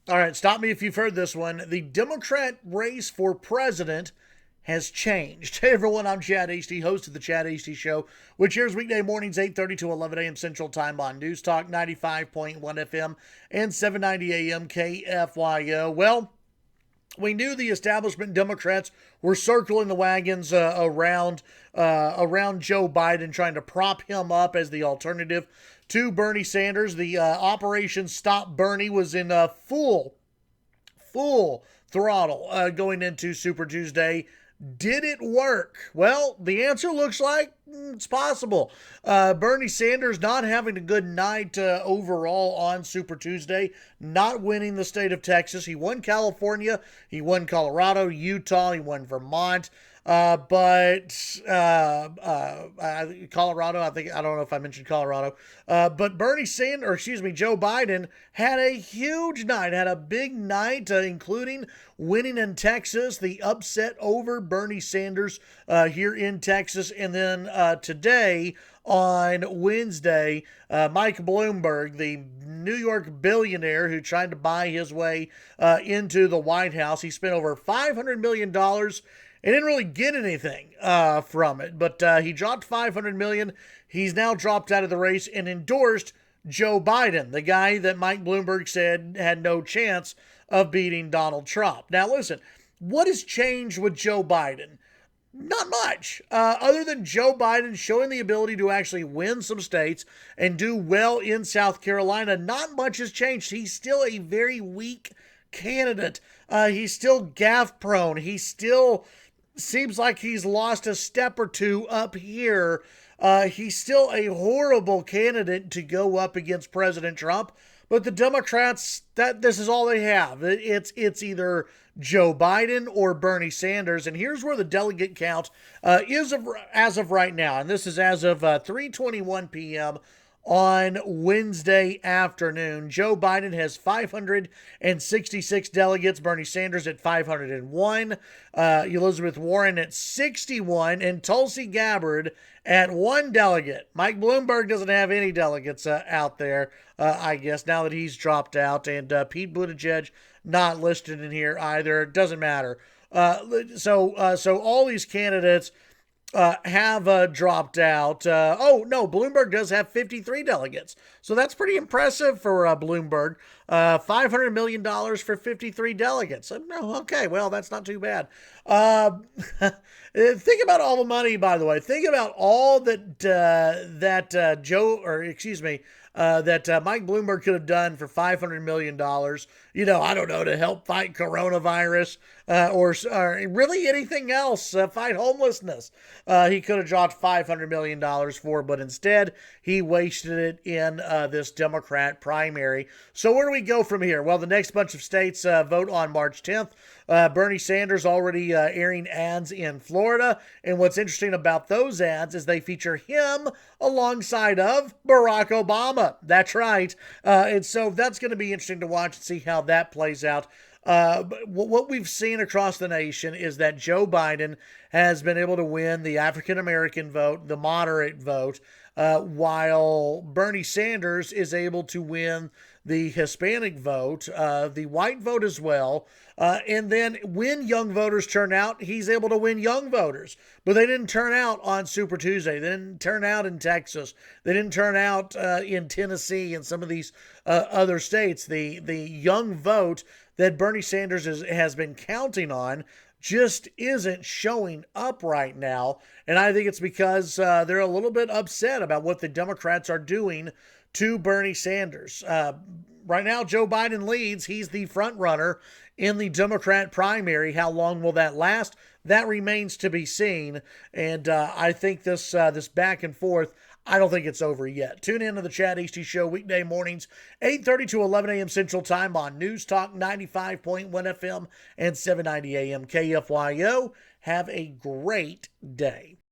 All right, stop me if you've heard this one. The Democrat race for president has changed. Hey everyone, I'm Chad Hasty, host of the Chad Hasty Show, which airs weekday mornings 8:30 to 11 a.m. Central Time on News Talk 95.1 FM and 790 a.m. KFYO. Well, we knew the establishment Democrats were circling the wagons around Joe Biden, trying to prop him up as the alternative to Bernie Sanders. The Operation Stop Bernie was in full throttle going into Super Tuesday. Did it work? Well, the answer looks like it's possible. Bernie Sanders not having a good night overall on Super Tuesday, not winning the state of Texas. He won California, he won Colorado, Utah, he won Vermont. But Colorado, I don't know if I mentioned Colorado, but Joe Biden had a huge night, had a big night, including winning in Texas, the upset over Bernie Sanders here in Texas. And then today, on Wednesday, Mike Bloomberg, the New York billionaire who tried to buy his way into the White House, he spent over $500 million. He didn't really get anything from it, but he dropped $500 million. He's now dropped out of the race and endorsed Joe Biden, the guy that Mike Bloomberg said had no chance of beating Donald Trump. Now, listen, what has changed with Joe Biden? Not much, other than Joe Biden showing the ability to actually win some states and do well in South Carolina. Not much has changed. He's still a very weak candidate. He's still gaffe prone. He still seems like he's lost a step or two up here. He's still a horrible candidate to go up against President Trump. But the Democrats, this is all they have. It's either Joe Biden or Bernie Sanders. And here's where the delegate count is as of right now. And this is as of 3:21 p.m. on Wednesday afternoon. Joe Biden has 566 delegates. Bernie Sanders at 501. Elizabeth Warren at 61. And Tulsi Gabbard at 1 delegate. Mike Bloomberg doesn't have any delegates out there, I guess, now that he's dropped out. And Pete Buttigieg not listed in here either. It doesn't matter. So all these candidates have dropped out. Bloomberg does have 53 delegates. So that's pretty impressive for Bloomberg. $500 million for 53 delegates. Okay, well, that's not too bad. Think about all the money, by the way. Think about all that Mike Bloomberg could have done for $500 million. I don't know, to help fight coronavirus or really anything else, fight homelessness. He could have dropped $500 million for, but instead he wasted it in this Democrat primary. So where do we go from here? Well, the next bunch of states vote on March 10th. Bernie Sanders already airing ads in Florida. And what's interesting about those ads is they feature him alongside of Barack Obama. That's right. And so that's going to be interesting to watch and see how that plays out. What we've seen across the nation is that Joe Biden has been able to win the African-American vote, the moderate vote, while Bernie Sanders is able to win the Hispanic vote, the white vote as well. And then when young voters turn out, he's able to win young voters. But they didn't turn out on Super Tuesday. They didn't turn out in Texas. They didn't turn out in Tennessee and some of these other states. The young vote that Bernie Sanders has been counting on just isn't showing up right now. And I think it's because they're a little bit upset about what the Democrats are doing to Bernie Sanders. Right now, Joe Biden leads. He's the front runner in the Democrat primary. How long will that last? That remains to be seen. And I think this back and forth, I don't think it's over yet. Tune in to the Chad Hasty Show weekday mornings, 8:30 to 11 a.m. Central Time on News Talk 95.1 FM and 790 a.m. KFYO. Have a great day.